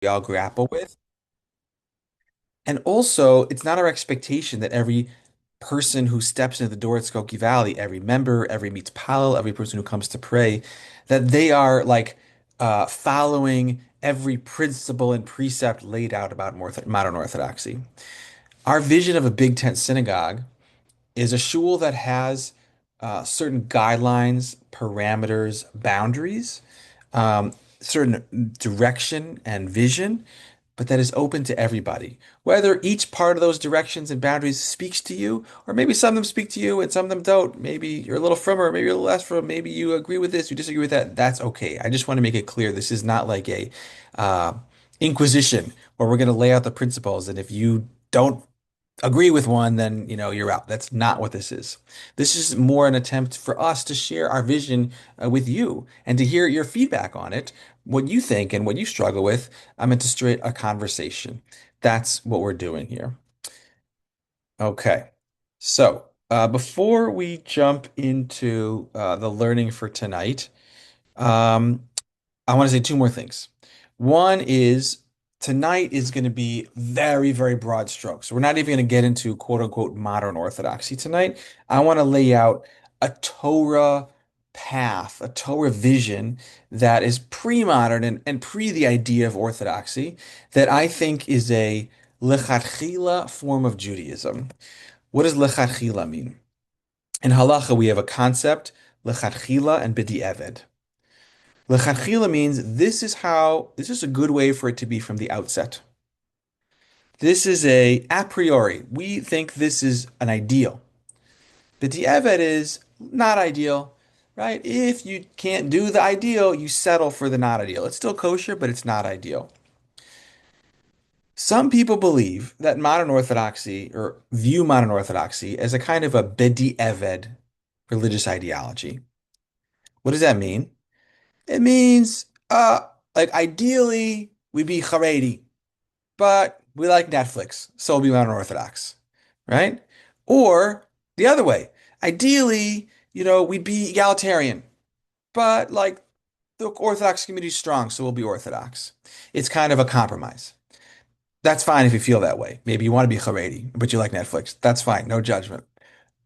we all grapple with. And also, it's not our expectation that every person who steps into the door at Skokie Valley, every member, every meets Pal, every person who comes to pray, that they are like following every principle and precept laid out about modern Orthodoxy. Our vision of a Big Tent synagogue is a shul that has certain guidelines, parameters, boundaries, certain direction and vision, but that is open to everybody. Whether each part of those directions and boundaries speaks to you, or maybe some of them speak to you and some of them don't. Maybe you're a little firmer, maybe you're a little less firm, maybe you agree with this, you disagree with that. That's okay. I just want to make it clear this is not like a uh, inquisition where we're going to lay out the principles, and if you don't agree with one, then you're out. That's not what this is. This is more an attempt for us to share our vision with you and to hear your feedback on it, what you think and what you struggle with. I'm meant to straight a conversation. That's what we're doing here. Okay. So, before we jump into the learning for tonight, um, I want to say two more things. One is tonight is going to be very, very broad strokes. We're not even going to get into quote unquote modern orthodoxy tonight. I want to lay out a Torah path, a Torah vision that is pre-modern and pre the idea of orthodoxy that I think is a lechatchila form of Judaism. What does lechatchila mean? In halacha, we have a concept, lechatchila and b'di'eved. Lechatchila means this is a good way for it to be from the outset. This is a priori. We think this is an ideal. The di'evet is not ideal, right? If you can't do the ideal, you settle for the not ideal. It's still kosher, but it's not ideal. Some people believe that modern Orthodoxy or view modern Orthodoxy as a kind of a b'di'eved religious ideology. What does that mean? It means, like ideally we be Haredi, but we like Netflix, so we'll be unorthodox, right? Or the other way, ideally, we'd be egalitarian, but like the Orthodox community is strong, so we'll be Orthodox. It's kind of a compromise. That's fine if you feel that way. Maybe you want to be Haredi, but you like Netflix. That's fine, no judgment.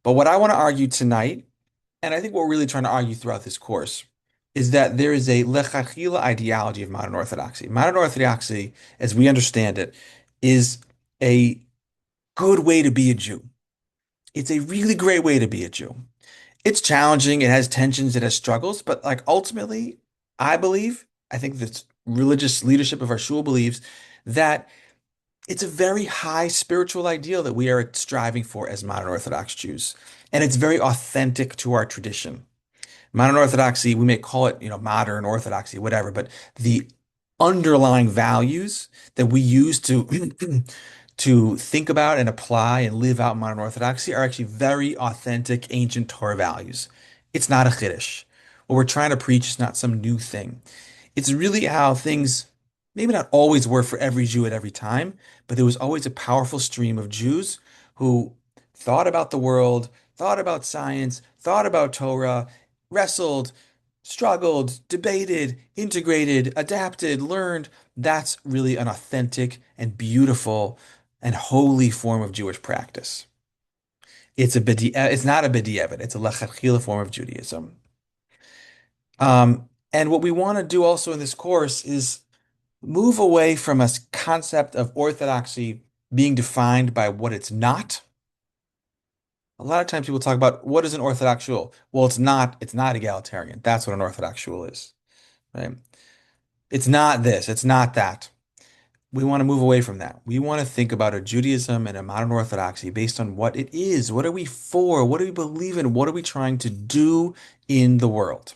But what I want to argue tonight, and I think what we're really trying to argue throughout this course, is that there is a lechatchila ideology of modern Orthodoxy. Modern Orthodoxy, as we understand it, is a good way to be a Jew. It's a really great way to be a Jew. It's challenging, it has tensions, it has struggles, but like ultimately, I think the religious leadership of our shul believes that it's a very high spiritual ideal that we are striving for as modern Orthodox Jews. And it's very authentic to our tradition. Modern Orthodoxy, we may call it, modern Orthodoxy, whatever, but the underlying values that we use to to think about and apply and live out modern Orthodoxy are actually very authentic ancient Torah values. It's not a chiddush. What we're trying to preach is not some new thing. It's really how things maybe not always were for every Jew at every time, but there was always a powerful stream of Jews who thought about the world, thought about science, thought about Torah, wrestled, struggled, debated, integrated, adapted, learned. That's really an authentic and beautiful and holy form of Jewish practice. It's not a b'di'evet, it's a lechatchila form of Judaism. And what we want to do also in this course is move away from a concept of orthodoxy being defined by what it's not. A lot of times people talk about what is an orthodox shul? Well, it's not egalitarian. That's what an orthodox shul is, right? It's not this, it's not that. We want to move away from that. We want to think about a Judaism and a modern orthodoxy based on what it is. What are we for? What do we believe in? What are we trying to do in the world?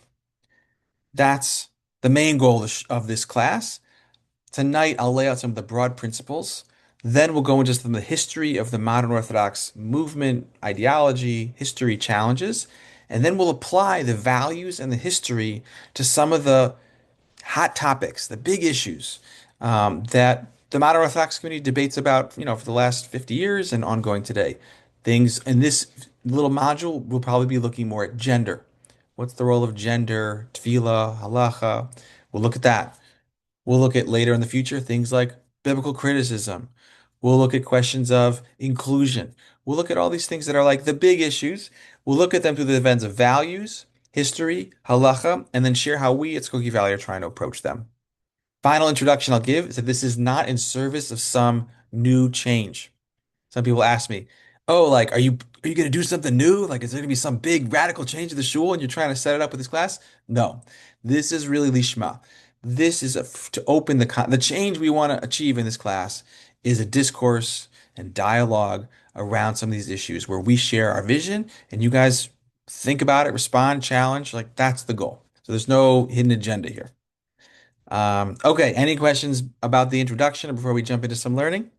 That's the main goal of this class. Tonight, I'll lay out some of the broad principles. Then we'll go into some of the history of the modern Orthodox movement, ideology, history challenges, and then we'll apply the values and the history to some of the hot topics, the big issues that the modern Orthodox community debates about, for the last 50 years and ongoing today. Things in this little module, we'll probably be looking more at gender. What's the role of gender, tefillah, halacha? We'll look at that. We'll look at later in the future things like biblical criticism. We'll look at questions of inclusion. We'll look at all these things that are like the big issues. We'll look at them through the lens of values, history, halacha, and then share how we at Skokie Valley are trying to approach them. Final introduction I'll give is that this is not in service of some new change. Some people ask me, "Oh, like, are you going to do something new? Like, is there going to be some big radical change to the shul and you're trying to set it up with this class?" No, this is really lishma. This is to open the change we want to achieve in this class is a discourse and dialogue around some of these issues where we share our vision and you guys think about it, respond, challenge. Like that's the goal. So there's no hidden agenda here. Okay, any questions about the introduction before we jump into some learning?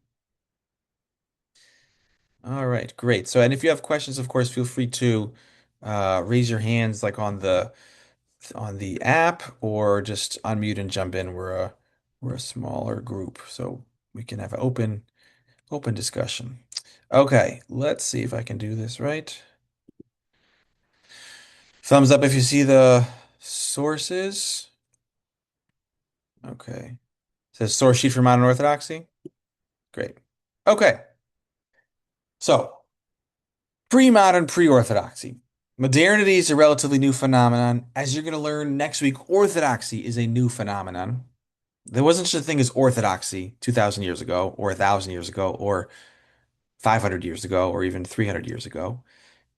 All right, great. So, and if you have questions, of course, feel free to raise your hands like on the app or just unmute and jump in. We're a smaller group, so we can have an open discussion. Okay, let's see if I can do this right. Thumbs up if you see the sources. Okay. It says source sheet for modern orthodoxy. Great. Okay. So, pre-modern, pre-orthodoxy. Modernity is a relatively new phenomenon. As you're going to learn next week, orthodoxy is a new phenomenon. There wasn't such a thing as orthodoxy 2,000 years ago, or 1,000 years ago, or 500 years ago, or even 300 years ago.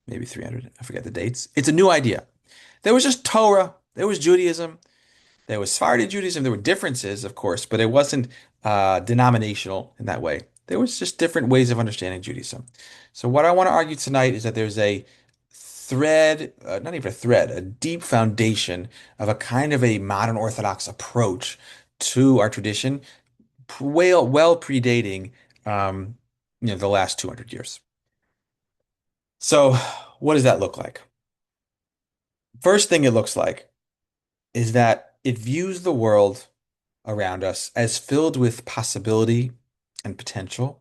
Maybe 300. I forget the dates. It's a new idea. There was just Torah, there was Judaism, there was Sephardi Judaism. There were differences, of course, but it wasn't denominational in that way. There was just different ways of understanding Judaism. So what I want to argue tonight is that there's a thread, not even a thread, a deep foundation of a kind of a modern Orthodox approach to our tradition, well predating, um, the last 200 years. So what does that look like? First thing it looks like is that it views the world around us as filled with possibility and potential,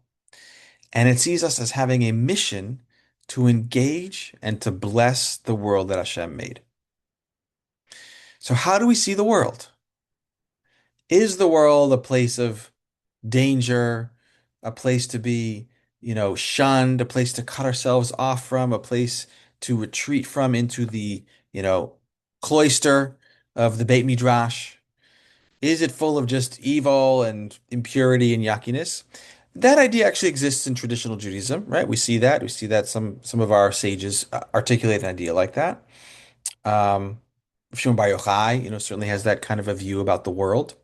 and it sees us as having a mission to engage and to bless the world that Hashem made. So, how do we see the world? Is the world a place of danger, a place to be, shunned, a place to cut ourselves off from, a place to retreat from into the, you know, cloister of the Beit Midrash? Is it full of just evil and impurity and yuckiness? That idea actually exists in traditional Judaism, right? We see that. We see that some of our sages articulate an idea like that. Um, Shimon Bar Yochai, certainly has that kind of a view about the world.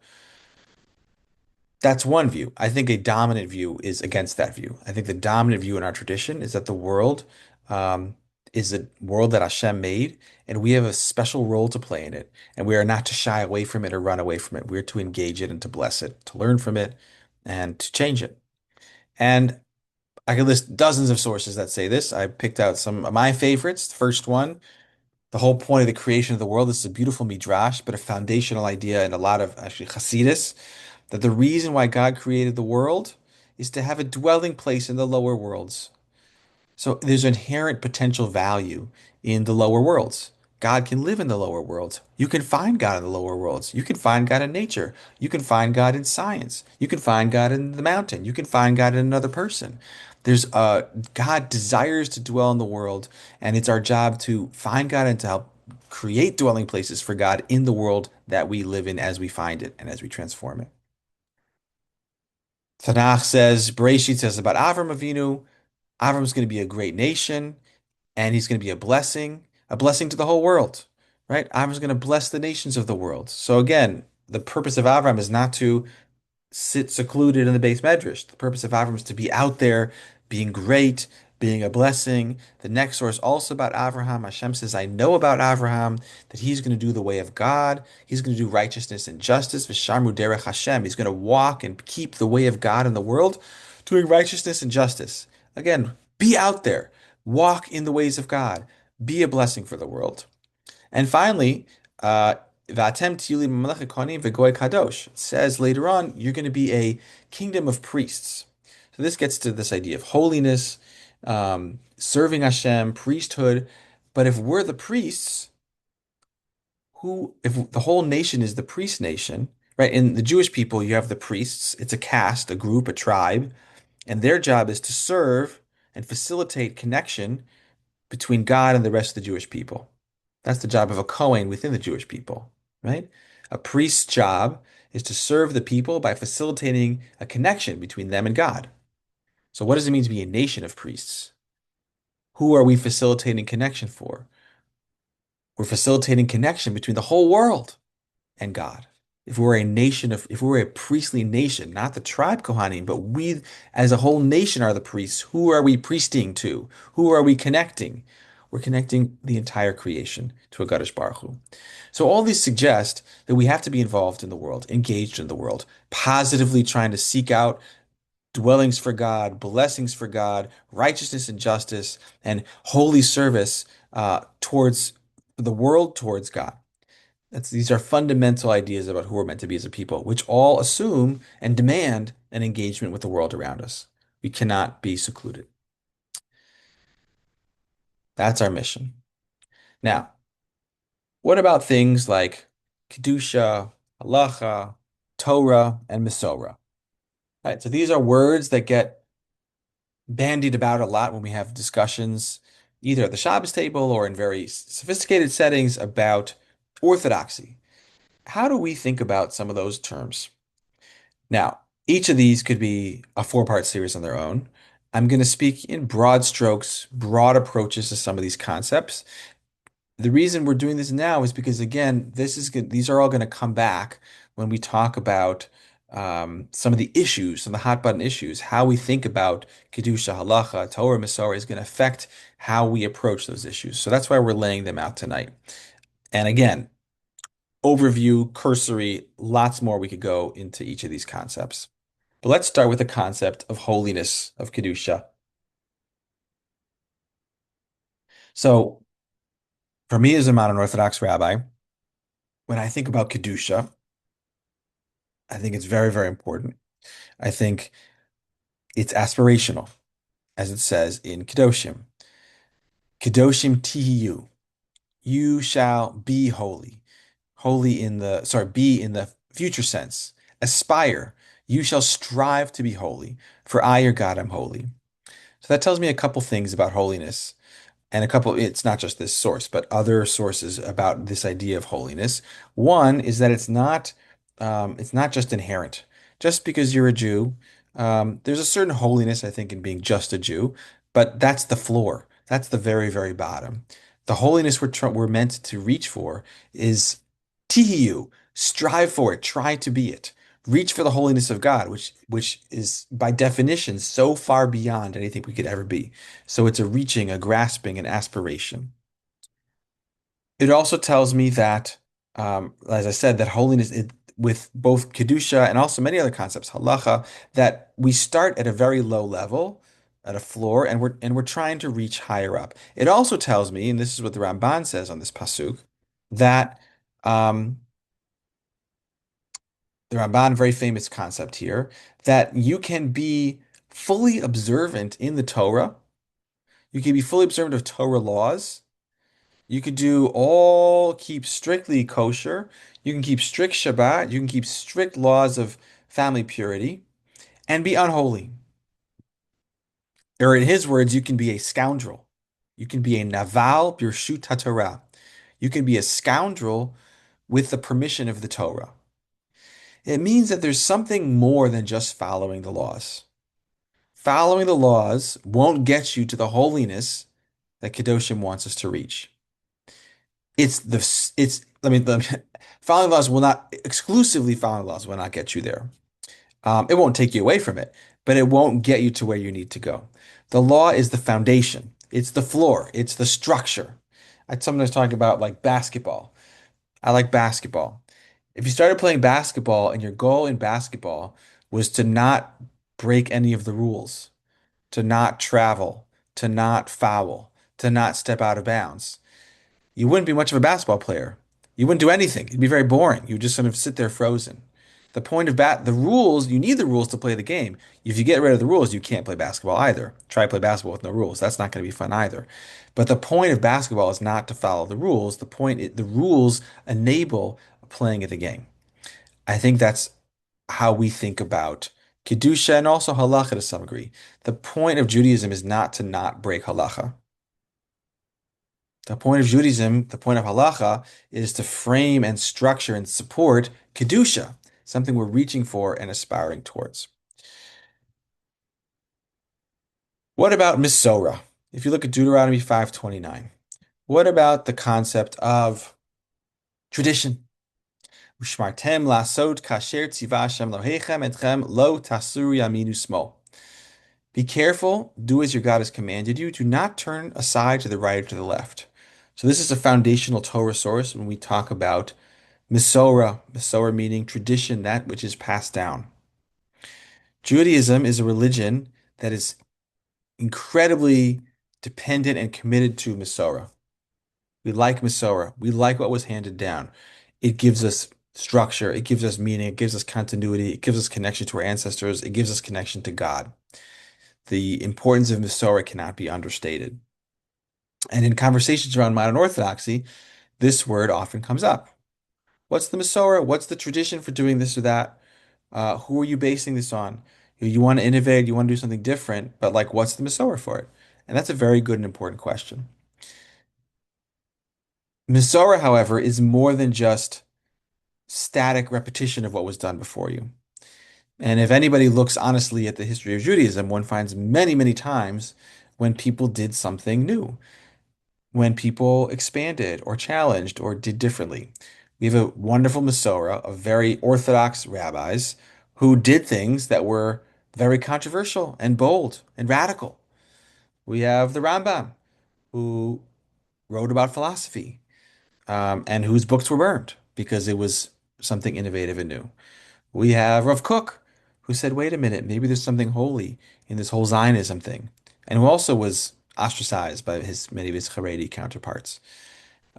That's one view. I think a dominant view is against that view. I think the dominant view in our tradition is that the world um, is a world that Hashem made, and we have a special role to play in it. And we are not to shy away from it or run away from it. We're to engage it and to bless it, to learn from it, and to change it. And I could list dozens of sources that say this. I picked out some of my favorites. The first one, the whole point of the creation of the world. This is a beautiful midrash, but a foundational idea in a lot of actually Hasidus, that the reason why God created the world is to have a dwelling place in the lower worlds. So there's inherent potential value in the lower worlds. God can live in the lower worlds. You can find God in the lower worlds. You can find God in nature. You can find God in science. You can find God in the mountain. You can find God in another person. There's God desires to dwell in the world, and it's our job to find God and to help create dwelling places for God in the world that we live in as we find it and as we transform it. Tanakh says, Bereshit says about Avram Avinu, Avram's going to be a great nation and he's going to be a blessing to the whole world, right? Avram's going to bless the nations of the world. So again, the purpose of Avram is not to sit secluded in the base medrash. The purpose of Avram is to be out there, being great, being a blessing. The next source also about Avraham. Hashem says, I know about Avraham that he's going to do the way of God. He's going to do righteousness and justice. V'shamru derech Hashem. He's going to walk and keep the way of God in the world, doing righteousness and justice. Again, be out there, walk in the ways of God, be a blessing for the world. And finally, V'atem tiyuli mamlech kohanim v'goy kadosh. It says later on, you're going to be a kingdom of priests. So this gets to this idea of holiness, serving Hashem, priesthood. But if we're the priests, if the whole nation is the priest nation, right? In the Jewish people, you have the priests. It's a caste, a group, a tribe, and their job is to serve and facilitate connection between God and the rest of the Jewish people. That's the job of a Kohen within the Jewish people, right? A priest's job is to serve the people by facilitating a connection between them and God. So, what does it mean to be a nation of priests? Who are we facilitating connection for? We're facilitating connection between the whole world and God. If we're a priestly nation, not the tribe Kohanim, but we as a whole nation are the priests, who are we priesting to? Who are we connecting? We're connecting the entire creation to a Kadosh Baruch Hu. So all these suggest that we have to be involved in the world, engaged in the world, positively trying to seek out dwellings for God, blessings for God, righteousness and justice, and holy service towards the world, towards God. These are fundamental ideas about who we're meant to be as a people, which all assume and demand an engagement with the world around us. We cannot be secluded. That's our mission. Now, what about things like Kedusha, Halacha, Torah, and Mesorah? Right, so these are words that get bandied about a lot when we have discussions, either at the Shabbos table or in very sophisticated settings about orthodoxy. How do we think about some of those terms? Now, each of these could be a four-part series on their own. I'm going to speak in broad strokes, broad approaches to some of these concepts. The reason we're doing this now is because, again, this is good. These are all going to come back when we talk about some of the issues, some of the hot button issues. How we think about Kedusha, Halacha, Torah, Masorah is going to affect how we approach those issues. So that's why we're laying them out tonight. And again, overview, cursory, lots more we could go into each of these concepts. But let's start with the concept of holiness, of Kedusha. So, for me as a modern Orthodox rabbi, when I think about Kedusha, I think it's very, very important. I think it's aspirational, as it says in Kedoshim. Kedoshim tihiyu, you shall be holy. Holy in the, sorry, be in the future sense. Aspire, you shall strive to be holy, for I, your God, am holy. So that tells me a couple things about holiness. And a couple, it's not just this source, but other sources about this idea of holiness. One is that it's not just inherent. Just because you're a Jew, there's a certain holiness, I think, in being just a Jew, but that's the floor. That's the very, very bottom. The holiness we're meant to reach for is tihiyu, strive for it, try to be it. Reach for the holiness of God, which is by definition so far beyond anything we could ever be. So it's a reaching, a grasping, an aspiration. It also tells me that, as I said, that with both Kedusha and also many other concepts, halacha, that we start at a very low level, at a floor, and we're trying to reach higher up. It also tells me, and this is what the Ramban says on this pasuk, that um, the Ramban, very famous concept here, that you can be fully observant in the Torah. You can be fully observant of Torah laws. You could keep strictly kosher. You can keep strict Shabbat. You can keep strict laws of family purity and be unholy. Or in his words, you can be a scoundrel. You can be a naval birshut haTorah. You can be a scoundrel with the permission of the Torah. It means that there's something more than just following the laws. Following the laws won't get you to the holiness that Kedoshim wants us to reach. Let me following laws will not exclusively following laws will not get you there. It won't take you away from it, but it won't get you to where you need to go. The law is the foundation. It's the floor. It's the structure. I sometimes talk about like basketball. I like basketball. If you started playing basketball and your goal in basketball was to not break any of the rules, to not travel, to not foul, to not step out of bounds, you wouldn't be much of a basketball player. You wouldn't do anything. It'd be very boring. You would just sort of sit there frozen. The rules, you need the rules to play the game. If you get rid of the rules, you can't play basketball either. Try to play basketball with no rules. That's not going to be fun either. But the point of basketball is not to follow the rules. The rules enable playing of the game. I think that's how we think about Kedusha and also halacha to some degree. The point of Judaism is not to not break halacha. The point of Judaism, the point of halacha, is to frame and structure and support Kedusha, something we're reaching for and aspiring towards. What about Misorah? If you look at Deuteronomy 5:29, what about the concept of tradition? Ushmartem lasot kasher tziva Hashem Elohechem etchem lo tasuru yaminu shmol. Be careful, do as your God has commanded you. Do not turn aside to the right or to the left. So this is a foundational Torah source when we talk about Masorah, Masorah meaning tradition, that which is passed down. Judaism is a religion that is incredibly dependent and committed to Masorah. We like Masorah. We like what was handed down. It gives us structure. It gives us meaning. It gives us continuity. It gives us connection to our ancestors. It gives us connection to God. The importance of Masorah cannot be understated. And in conversations around modern Orthodoxy, this word often comes up. What's the Masorah? What's the tradition for doing this or that? Who are you basing this on? You want to innovate, you want to do something different, but like, what's the Masorah for it? And that's a very good and important question. Masorah, however, is more than just static repetition of what was done before you. And if anybody looks honestly at the history of Judaism, one finds many, many times when people did something new, when people expanded or challenged or did differently. We have a wonderful Masorah of very orthodox rabbis who did things that were very controversial and bold and radical. We have the Rambam, who wrote about philosophy, and whose books were burned because it was something innovative and new. We have Rav Kook, who said, wait a minute, maybe there's something holy in this whole Zionism thing, and who also was ostracized by many of his Haredi counterparts.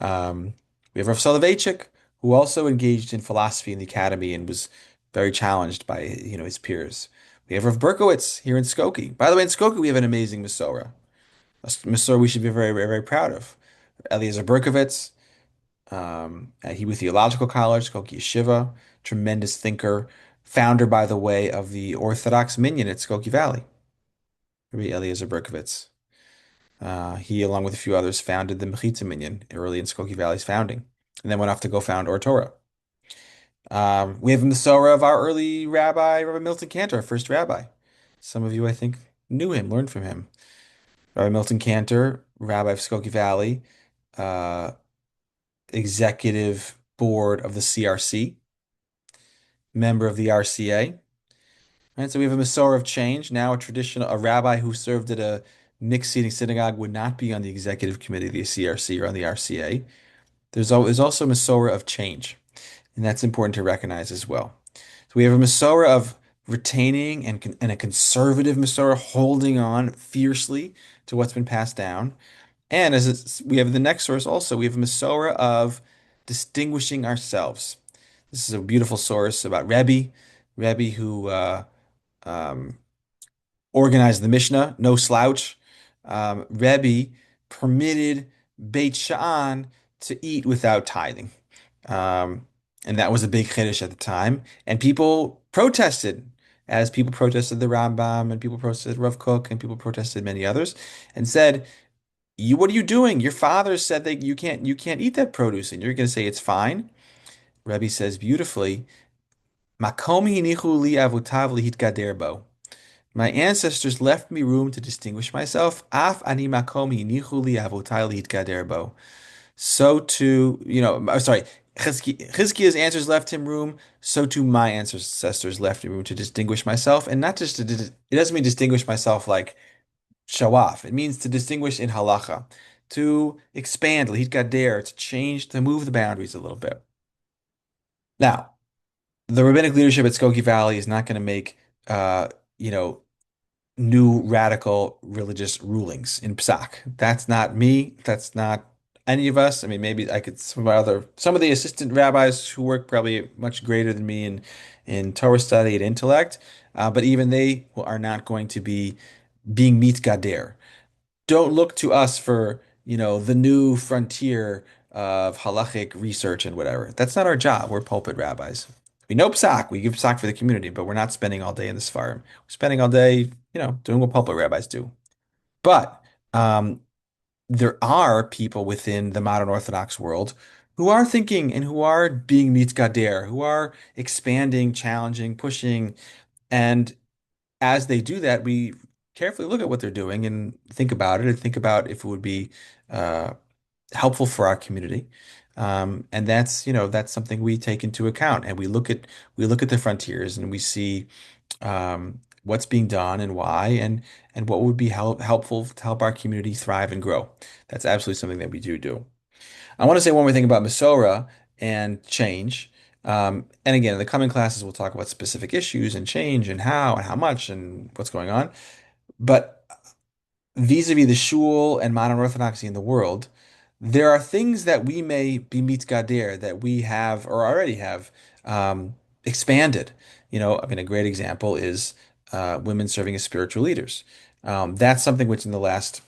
We have Rav Soloveitchik, who also engaged in philosophy in the academy and was very challenged by his peers. We have Rav Berkowitz here in Skokie. By the way, in Skokie we have an amazing Masorah, a Masorah we should be very, very, very proud of. Eliezer Berkowitz, at Hebrew Theological College, Skokie Yeshiva, tremendous thinker, founder, by the way, of the Orthodox Minyan at Skokie Valley. Rabbi Eliezer Berkowitz. He, along with a few others, founded the Mechitza Minyan early in Skokie Valley's founding, and then went off to go found Or Torah. We have the Masorah of our early rabbi, Rabbi Milton Cantor, our first rabbi. Some of you, I think, knew him, learned from him. Rabbi Milton Cantor, rabbi of Skokie Valley, uh, executive board of the CRC, member of the RCA. Right, so we have a Masorah of change. Now a rabbi who served at a mixed seating synagogue would not be on the executive committee of the CRC or on the RCA. There's also a Masorah of change, and that's important to recognize as well. So we have a Masorah of retaining and a conservative Masorah holding on fiercely to what's been passed down. And we have the next source also, we have a Masorah of distinguishing ourselves. This is a beautiful source about Rebbe who um, organized the Mishnah, no slouch. Rebbe permitted Beit Sha'an to eat without tithing. Um, and that was a big chiddush at the time. And people protested, as people protested the Rambam, and people protested Rav Kook, and people protested many others, and said, what are you doing? Your father said that you can't eat that produce, and you're going to say it's fine." Rebbe says beautifully, "Makom hinichu li avotav lihitgader bo." My ancestors left me room to distinguish myself. Af ani makom hinichu li avotai lihitgader bo. So too, sorry, Chizkiah's answers left him room. So too my ancestors left me room to distinguish myself, and not just it doesn't mean distinguish myself like show off. It means to distinguish in halacha, to expand, lihitgader, to change, to move the boundaries a little bit. Now, the rabbinic leadership at Skokie Valley is not going to make, you know, new radical religious rulings in Psak. That's not me. That's not any of us. I mean, maybe I could some of the assistant rabbis who work probably much greater than me in Torah study and intellect, but even they are not going to be being mitgader. Don't look to us for, the new frontier of halachic research and whatever. That's not our job. We're pulpit rabbis. We know psak, we give psak for the community, but we're not spending all day in this farm. We're spending all day, doing what public rabbis do. But um, there are people within the modern Orthodox world who are thinking and who are being mitgader, who are expanding, challenging, pushing. And as they do that, we carefully look at what they're doing and think about it and think about if it would be uh, helpful for our community. And that's something we take into account. And we look at the frontiers and we see what's being done and why, and what would be helpful to help our community thrive and grow. That's absolutely something that we do. I want to say one more thing about Masorah and change. And again, in the coming classes, we'll talk about specific issues and change and how much and what's going on. But vis-a-vis the shul and modern orthodoxy in the world, there are things that we may be mitgader that we have or already have expanded. I mean, a great example is women serving as spiritual leaders. That's something which in the last,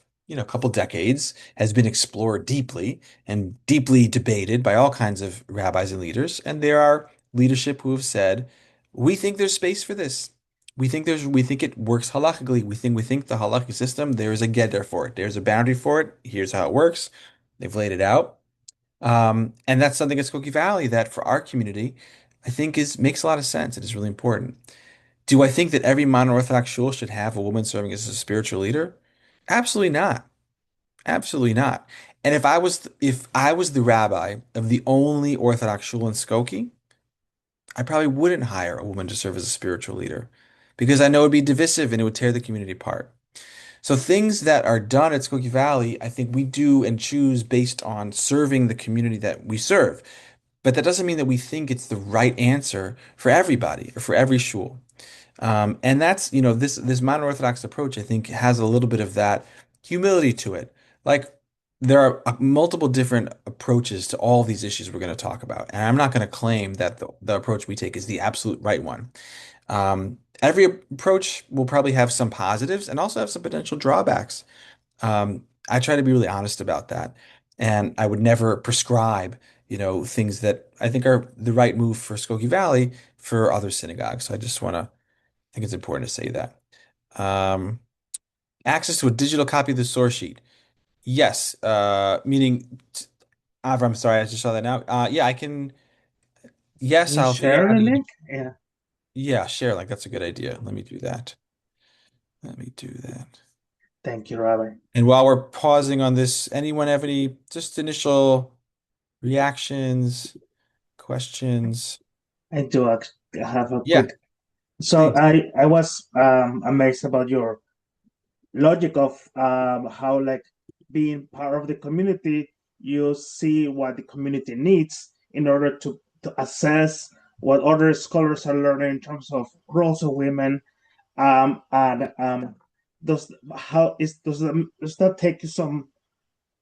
couple decades has been explored deeply and deeply debated by all kinds of rabbis and leaders. And there are leadership who have said, we think there's space for this. We think it works halakhically. We think the halakhic system, there is a geder for it. There's a boundary for it. Here's how it works. They've laid it out. And that's something at Skokie Valley that for our community, I think is makes a lot of sense. It is really important. Do I think that every modern Orthodox shul should have a woman serving as a spiritual leader? Absolutely not. Absolutely not. And if I was the rabbi of the only Orthodox shul in Skokie, I probably wouldn't hire a woman to serve as a spiritual leader because I know it'd be divisive and it would tear the community apart. So things that are done at Skokie Valley, I think we do and choose based on serving the community that we serve. But that doesn't mean that we think it's the right answer for everybody or for every shul. And that's, this modern Orthodox approach, I think, has a little bit of that humility to it. Like there are multiple different approaches to all these issues we're going to talk about. And I'm not going to claim that the approach we take is the absolute right one. Every approach will probably have some positives and also have some potential drawbacks. I try to be really honest about that. And I would never prescribe, things that I think are the right move for Skokie Valley for other synagogues. So I think it's important to say that. Um, Access to a digital copy of the source sheet. Yes, meaning, Avram, sorry, I just saw that now. Yeah, I can, Can yes, you I'll figure out share how the to, link? Yeah, yeah, share, like, that's a good idea. Let me do that. Let me do that. thank you, Rabbi. And while we're pausing on this, anyone have any just initial reactions, questions? I do have a Yeah, quick. So please. I was amazed about your logic of how like being part of the community, you see what the community needs in order to assess what other scholars are learning in terms of roles of women. And does how is does that take you some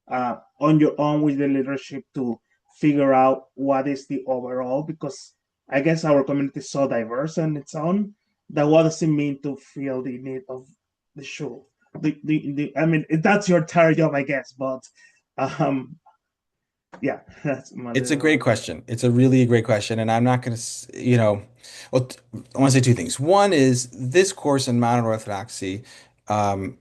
on your own with the leadership to figure out what is the overall? Because I guess our community is so diverse on its own that what does it mean to feel the need of the show? I mean, that's your entire job, I guess, but um, yeah, that's my It's a great little. question. It's a really great question, and I'm not going to, well, I want to say two things. One is this course in modern Orthodoxy um,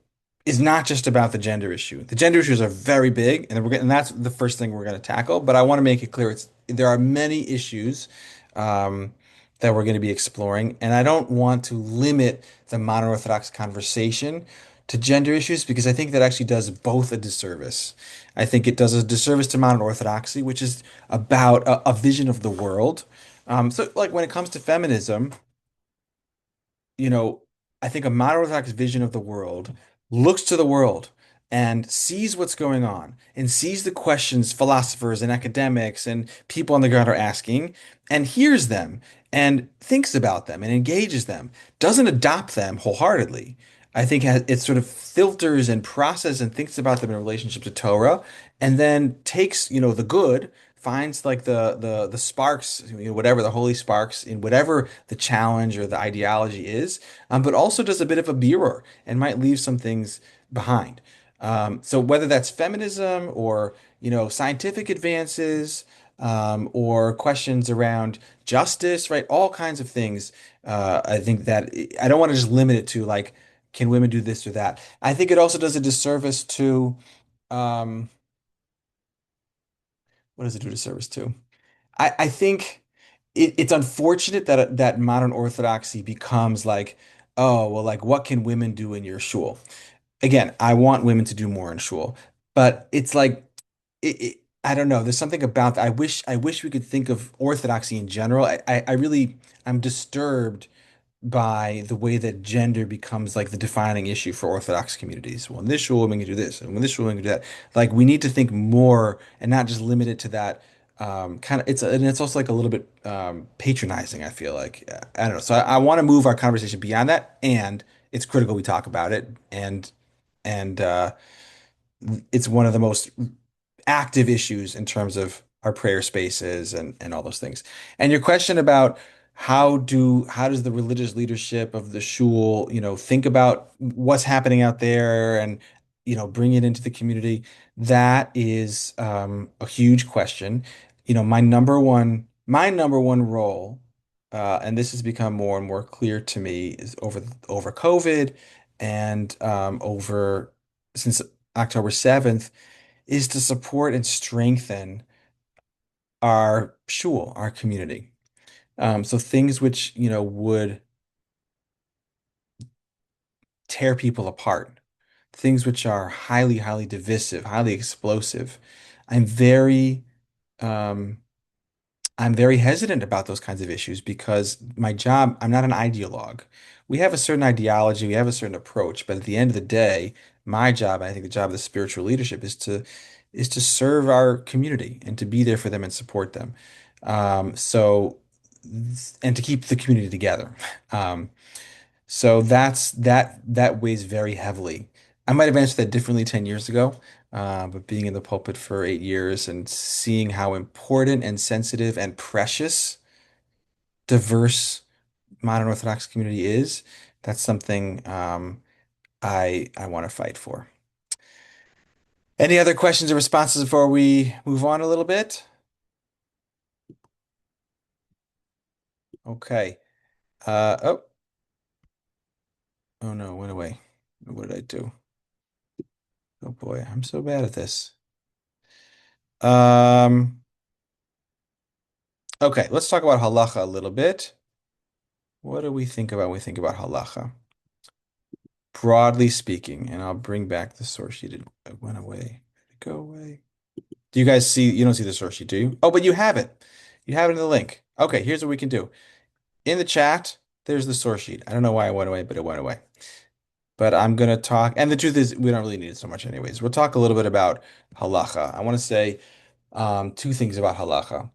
is not just about the gender issue. The gender issues are very big, and that's the first thing we're going to tackle. But I want to make it clear, there are many issues um, that we're going to be exploring, and I don't want to limit the modern Orthodox conversation to gender issues because I think that actually does both a disservice. I think it does a disservice to modern Orthodoxy, which is about a vision of the world. So, like when it comes to feminism, you know, I think a modern Orthodox vision of the world looks to the world and sees what's going on and sees the questions philosophers and academics and people on the ground are asking and hears them and thinks about them and engages them, doesn't adopt them wholeheartedly. I think it sort of filters and processes and thinks about them in relationship to Torah and then takes, the good, finds like the sparks, whatever the holy sparks in whatever the challenge or the ideology is, but also does a bit of a mirror and might leave some things behind. So whether that's feminism or scientific advances, or questions around justice, right? All kinds of things. I think that I don't want to just limit it to like, can women do this or that? I think it also does a disservice to, um, what does it do a disservice to? I think it's unfortunate that modern Orthodoxy becomes like, oh, well, like what can women do in your shul? Again, I want women to do more in shul, but it's like I don't know. There's something about that. I wish we could think of Orthodoxy in general. I really I'm disturbed by the way that gender becomes like the defining issue for Orthodox communities. Well, in this shul, women can do this, and when this shul, women can do that. Like we need to think more and not just limit it to that. Kind of, and it's also like a little bit patronizing. I feel like I don't know. So I want to move our conversation beyond that, and it's critical we talk about it, and it's one of the most active issues in terms of our prayer spaces and all those things. And your question about how does the religious leadership of the shul, think about what's happening out there and bring it into the community, that is a huge question. My number one role, and this has become more and more clear to me, is over COVID and over since October 7th is to support and strengthen our shul, our community. So things which, would tear people apart, things which are highly, highly divisive, highly explosive. I'm very, um, I'm very hesitant about those kinds of issues because my job, I'm not an ideologue. We have a certain ideology, we have a certain approach, but at the end of the day, my job, I think the job of the spiritual leadership is to serve our community and to be there for them and support them. So and to keep the community together. Um, so that weighs very heavily. I might have answered that differently 10 years ago, but being in the pulpit for 8 years and seeing how important and sensitive and precious diverse modern Orthodox community is, that's something I want to fight for. Any other questions or responses before we move on a little bit? Okay. Oh, oh no, went away. What did I do? Oh boy, I'm so bad at this. Um, okay, let's talk about halacha a little bit. What do we think about when we think about halacha? Broadly speaking, and I'll bring back the source sheet. It went away. Did it go away? Do you guys see? You don't see the source sheet, do you? Oh, but you have it. You have it in the link. Okay, here's what we can do. In the chat, there's the source sheet. I don't know why it went away, but it went away. But I'm gonna talk, and the truth is, we don't really need it so much anyways. We'll talk a little bit about halacha. I want to say two things about halacha.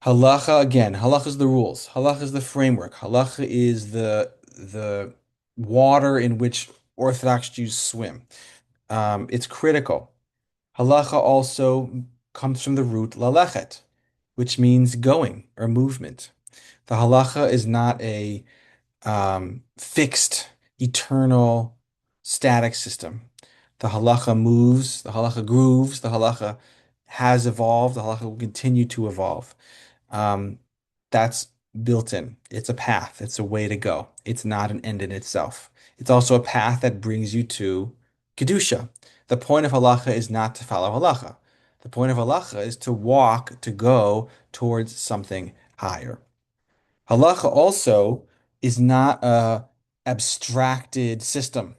Halacha, again, halacha is the rules. Halacha is the framework. Halacha is the water in which Orthodox Jews swim. It's critical. Halacha also comes from the root lalechet, which means going or movement. The halacha is not a fixed, eternal, static system. The halacha moves, the halacha grooves, the halacha has evolved, the halacha will continue to evolve. Um, that's built in. It's a path, it's a way to go. It's not an end in itself. It's also a path that brings you to Kedusha. The point of halacha is not to follow halacha. The point of halacha is to walk, to go towards something higher. Halacha also is not a abstracted system.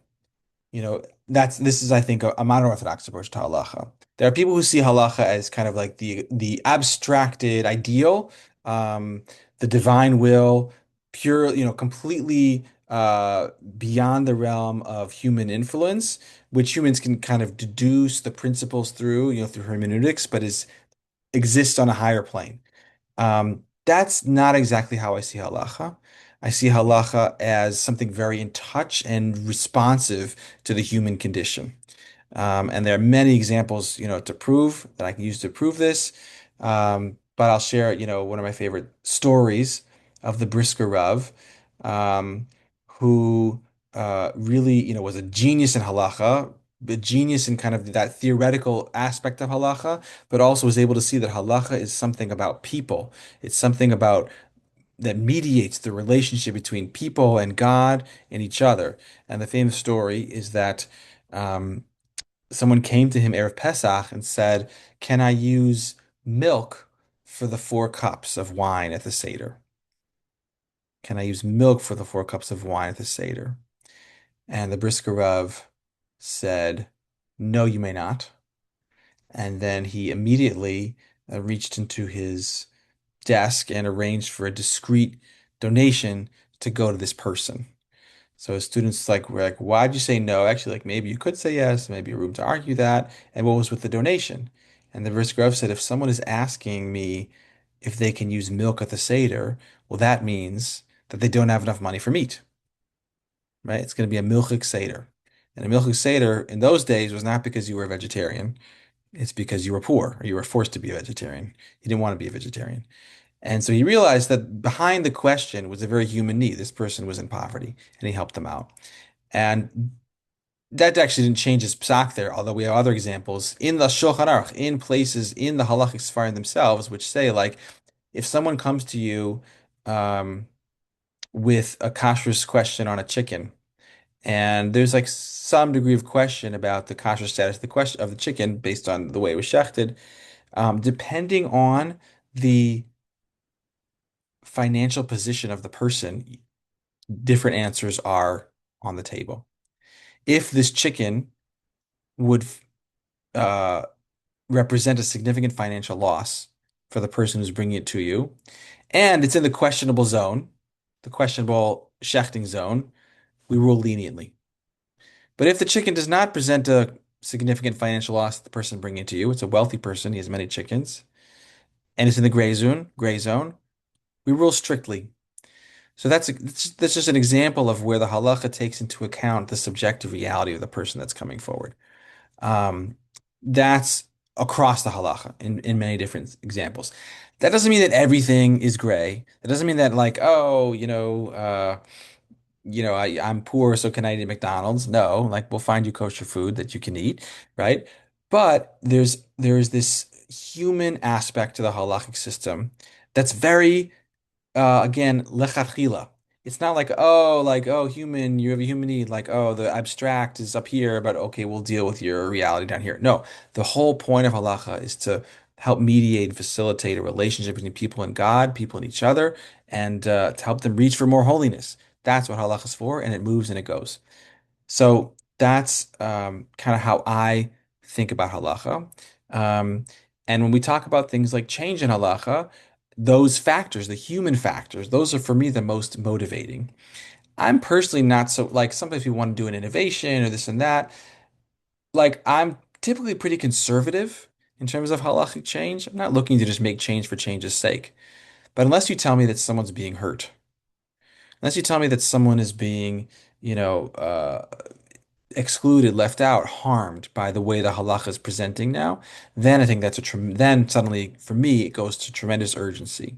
This is, I think, a modern Orthodox approach to halacha. There are people who see halacha as kind of like the abstracted ideal, um, the divine will, pure, completely beyond the realm of human influence, which humans can kind of deduce the principles through, through hermeneutics, but exists on a higher plane. That's not exactly how I see halacha. I see halacha as something very in touch and responsive to the human condition. And there are many examples, to prove that I can use to prove this. But I'll share, one of my favorite stories of the Brisker Rav, who really, was a genius in halacha, a genius in kind of that theoretical aspect of halacha, but also was able to see that halacha is something about people. It's something about that mediates the relationship between people and God and each other. And the famous story is that um, someone came to him Erev Pesach and said, "Can I use milk for the 4 cups of wine at the Seder? Can I use milk for the 4 cups of wine at the Seder?" And the Brisker Rav said, "No, you may not." And then he immediately reached into his desk and arranged for a discreet donation to go to this person. So his students were like, "Why'd you say no?" Actually, like maybe you could say yes, maybe a room to argue that. And what was with the donation? And the Brisker Rav said, if someone is asking me if they can use milk at the Seder, well, that means that they don't have enough money for meat, right? It's going to be a milchik Seder. And a milchik Seder in those days was not because you were a vegetarian. It's because you were poor or you were forced to be a vegetarian. You didn't want to be a vegetarian. And so he realized that behind the question was a very human need. This person was in poverty and he helped them out. And that actually didn't change his psak there, although we have other examples in the Shulchan Aruch, in places in the halachic Sfarim themselves, which say like if someone comes to you um, with a kashrus question on a chicken, and there's like some degree of question about the kosher status of the question of the chicken based on the way it was shechted, depending on the financial position of the person, different answers are on the table. If this chicken would uh, represent a significant financial loss for the person who's bringing it to you, and it's in the questionable zone, the questionable shechting zone, we rule leniently. But if the chicken does not present a significant financial loss to the person bringing it to you, it's a wealthy person, he has many chickens, and it's in the gray zone, we rule strictly. So that's just an example of where the halacha takes into account the subjective reality of the person that's coming forward. Um, that's across the halacha in many different examples. That doesn't mean that everything is gray. That doesn't mean that like, oh, I'm poor, so can I eat at McDonald's? No, like we'll find you kosher food that you can eat, right? But there's this human aspect to the halachic system that's very again, lechatchila. It's not like, oh, human, you have a human need, like, oh, the abstract is up here, but okay, we'll deal with your reality down here. No, the whole point of halacha is to help mediate and facilitate a relationship between people and God, people and each other, and to help them reach for more holiness. That's what halacha is for, and it moves and it goes. So that's kind of how I think about halacha. Um, and when we talk about things like change in halacha, those factors, the human factors, those are for me the most motivating. I'm personally not so like sometimes people want to do an innovation or this and that. Like I'm typically pretty conservative in terms of halachic change. I'm not looking to just make change for change's sake. But unless you tell me that someone's being hurt, unless you tell me that someone is being, you know, excluded, left out, harmed by the way the halacha is presenting now, then I think then suddenly for me it goes to tremendous urgency.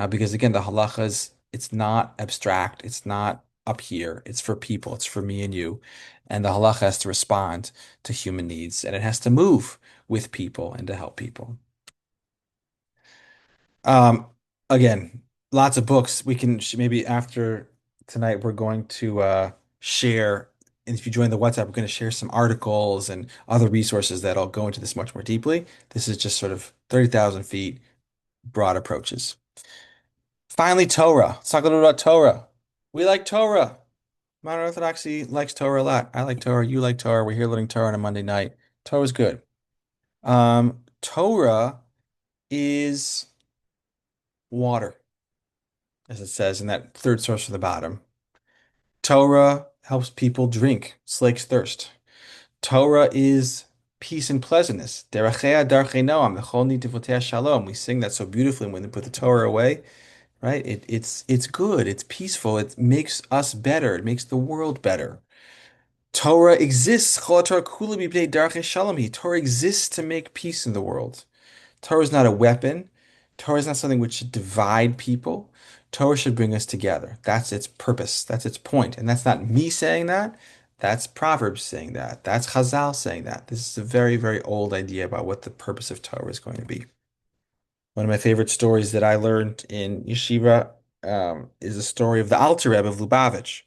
Because again, the halacha is it's not abstract, it's not up here, it's for people, it's for me and you. And the halacha has to respond to human needs and it has to move with people and to help people. Um, Again, lots of books. We can maybe after tonight, we're going to share. And if you join the WhatsApp, we're going to share some articles and other resources that'll go into this much more deeply. This is just sort of 30,000 feet broad approaches. Finally, Torah. Let's talk a little about Torah. We like Torah. Modern Orthodoxy likes Torah a lot. I like Torah. You like Torah. We're here learning Torah on a Monday night. Torah's good. Torah is water, as it says in that third source from the bottom. Torah helps people drink, slakes thirst. Torah is peace and pleasantness. Derechea darchei noam, v'chol nitivotei shalom. We sing that so beautifully when we put the Torah away, right? It's good, it's peaceful, it makes us better, it makes the world better. Torah exists. Chol Torah kula mipnei darchei shalom. Torah exists to make peace in the world. Torah is not a weapon. Torah is not something which should divide people. Torah should bring us together. That's its purpose. That's its point. And that's not me saying that. That's Proverbs saying that. That's Chazal saying that. This is a very, very old idea about what the purpose of Torah is going to be. One of my favorite stories that I learned in yeshiva is the story of the Alter Rebbe of Lubavitch,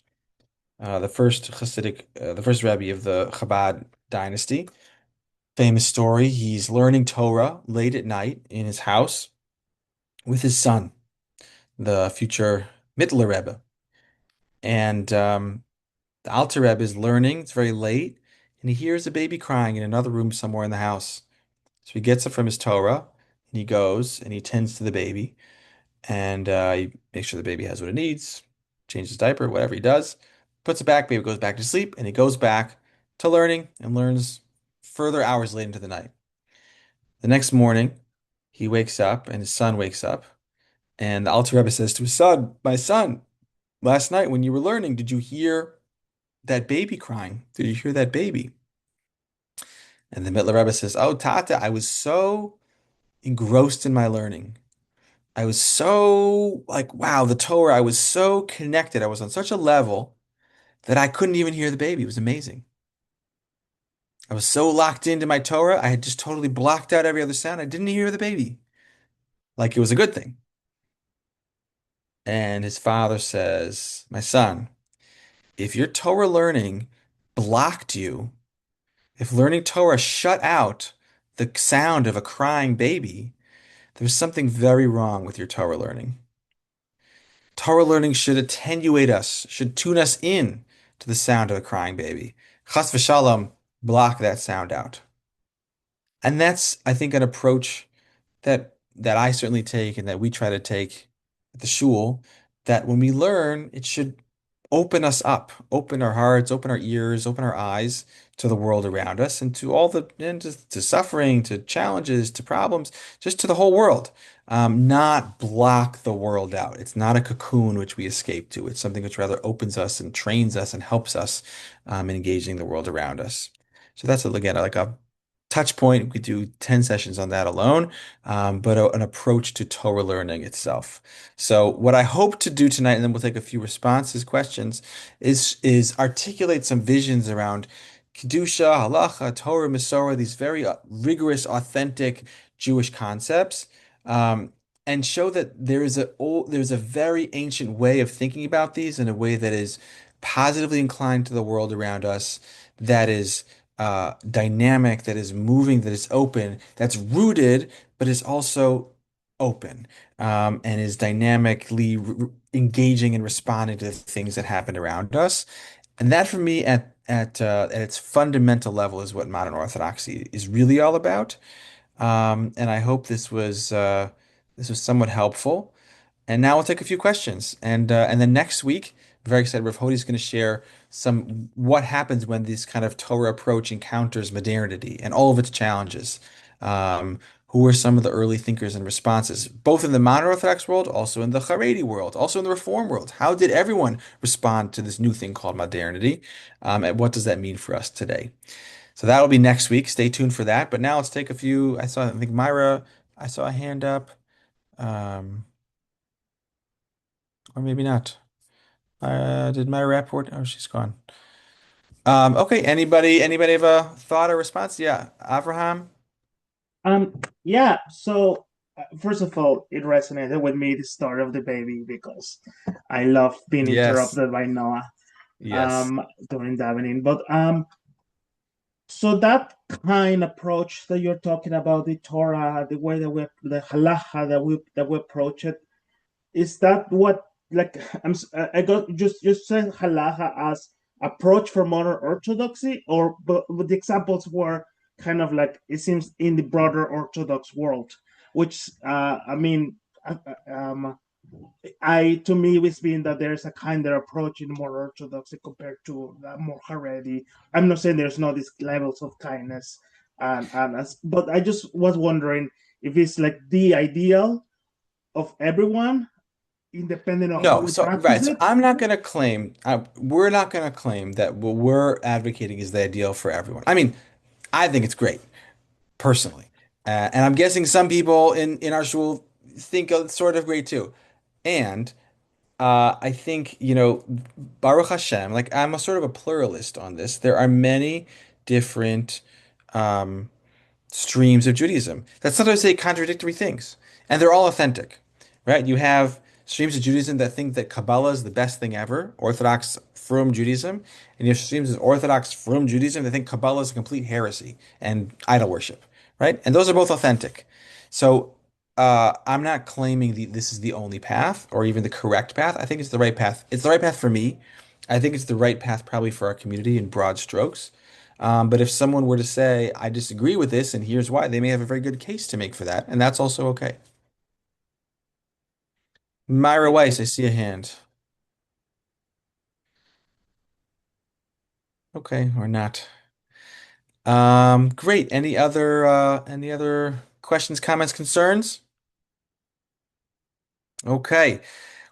the first Rebbe of the Chabad dynasty. Famous story. He's learning Torah late at night in his house with his son, the future Mittler Rebbe. And the Alter Rebbe is learning. It's very late, and he hears a baby crying in another room somewhere in the house. So he gets it from his Torah, and he goes and he tends to the baby, and he makes sure the baby has what it needs, changes diaper, whatever he does, puts it back, baby goes back to sleep, and he goes back to learning and learns further hours late into the night. The next morning, he wakes up, and his son wakes up, and the Alter Rebbe says to his son, "My son, last night when you were learning, did you hear that baby crying? Did you hear that baby?" And the Mittler Rebbe says, "Oh, Tata, I was so engrossed in my learning. I was so like, wow, the Torah, I was so connected. I was on such a level that I couldn't even hear the baby. It was amazing. I was so locked into my Torah, I had just totally blocked out every other sound. I didn't hear the baby. Like it was a good thing." And his father says, "My son, if your Torah learning blocked you, if learning Torah shut out the sound of a crying baby, there's something very wrong with your Torah learning. Torah learning should attenuate us, should tune us in to the sound of a crying baby. Chas v'shalom, block that sound out." And that's, I think, an approach that I certainly take and that we try to take at the shul, that when we learn, it should open us up, open our hearts, open our ears, open our eyes to the world around us and to all the and to suffering, to challenges, to problems, just to the whole world. Not block the world out. It's not a cocoon which we escape to. It's something which rather opens us and trains us and helps us in engaging the world around us. So that's again like a touch point. We could do 10 sessions on that alone, but an approach to Torah learning itself. So what I hope to do tonight, and then we'll take a few responses, questions, is articulate some visions around Kedusha, Halacha, Torah, Masorah, these very rigorous, authentic Jewish concepts, and show that there's a very ancient way of thinking about these in a way that is positively inclined to the world around us, that is dynamic, that is moving, that is open, that's rooted, but is also open, and is dynamically engaging and responding to the things that happen around us. And that, for me, at its fundamental level, is what modern Orthodoxy is really all about. And I hope this was somewhat helpful. And now we'll take a few questions. And then next week, I'm very excited. Rav Hodi is going to share some what happens when this kind of Torah approach encounters modernity and all of its challenges. Who were some of the early thinkers and responses, both in the modern Orthodox world, also in the Haredi world, also in the Reform world? How did everyone respond to this new thing called modernity? And what does that mean for us today? So that'll be next week. Stay tuned for that. But now let's take a few. I think Myra, I saw a hand up. Um, or maybe not. Did my report? Oh, she's gone. Okay. Anybody have a thought or response? Yeah. Avraham? Yeah. So first of all, it resonated with me the story of the baby because I love being Yes. interrupted by Noah Yes. um during davening. But so that kind approach that you're talking about, the Torah, the way that the halacha that we approach it, is that what, like, I got just saying halacha as approach for modern orthodoxy, or but the examples were kind of like it seems in the broader Orthodox world, which I mean, uh, um, I to me it's been that there's a kinder approach in more orthodoxy compared to more Haredi. I'm not saying there's not these levels of kindness, and but I just was wondering if it's like the ideal of everyone, independent of how No. we So, practice right. So it. I'm not going to claim, we're not going to claim that what we're advocating is the ideal for everyone. I mean, I think it's great, personally. And I'm guessing some people in our shul think it's sort of great too. And I think, Baruch Hashem, like I'm a sort of a pluralist on this. There are many different um, streams of Judaism that sometimes say contradictory things, and they're all authentic, right? You have streams of Judaism that think that Kabbalah is the best thing ever, Orthodox from Judaism, and you have streams of Orthodox from Judaism that think Kabbalah is a complete heresy and idol worship, right? And those are both authentic. So I'm not claiming this is the only path or even the correct path. I think it's the right path. It's the right path for me. I think it's the right path probably for our community in broad strokes. But if someone were to say, I disagree with this and here's why, they may have a very good case to make for that, and that's also okay. Myra Weiss, I see a hand. Okay, or not. Great. Any other questions, comments, concerns? Okay.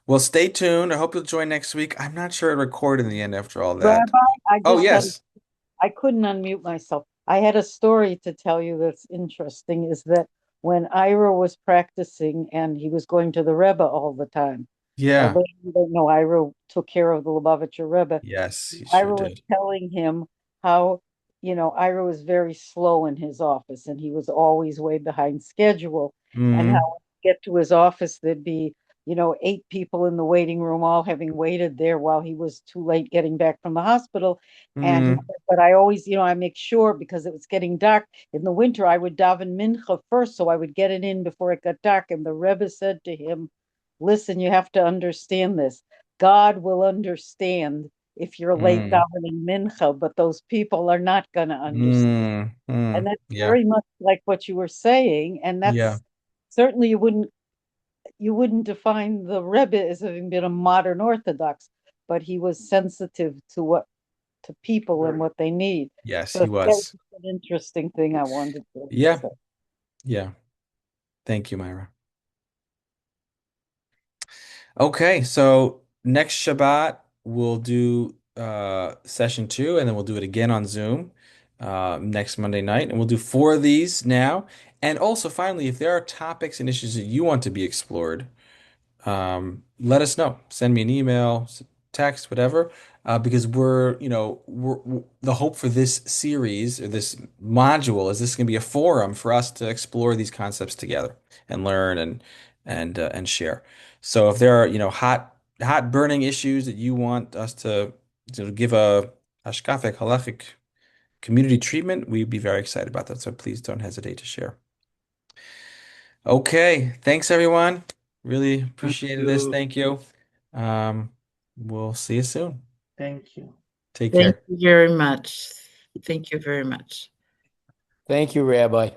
Well, stay tuned. I hope you'll join next week. I'm not sure it recorded in the end after all that. Rabbi, I Oh, just had, yes. I couldn't unmute myself. I had a story to tell you that's interesting is that when Ira was practicing and he was going to the Rebbe all the time, Yeah. those who don't know, Ira took care of the Lubavitcher Rebbe. Yes, he sure Ira was did. telling him how, Ira was very slow in his office and he was always way behind schedule. And how Mm, when you get to his office, there'd be, eight people in the waiting room, all having waited there while he was too late getting back from the hospital. And he mm, said, but I always, I make sure because it was getting dark in the winter, I would daven mincha first, so I would get it in before it got dark. And the Rebbe said to him, listen, you have to understand this. God will understand if you're late mm, davening mincha, but those people are not going to understand. And that's Yeah. very much like what you were saying. And Yeah. that's certainly you wouldn't define the Rebbe as having been a modern Orthodox, but he was sensitive to people and what they need. Yes, So he that was was. an interesting thing I wanted to Yeah. say. Yeah. Thank you, Myra. Okay, so next Shabbat we'll do session two, and then we'll do it again on Zoom next Monday night, and we'll do four of these now. And also, finally, if there are topics and issues that you want to be explored, let us know. Send me an email, text, whatever, because the hope for this series or this module is this can be a forum for us to explore these concepts together and learn and share. So if there are, hot burning issues that you want us to give a hashkafic halachic community treatment, we'd be very excited about that. So please don't hesitate to share. Okay, thanks everyone. Really Thank appreciated this. you. Thank you. Um, we'll see you soon. Thank you. Take Thank care. you very much. Thank you very much. Thank you, Rabbi.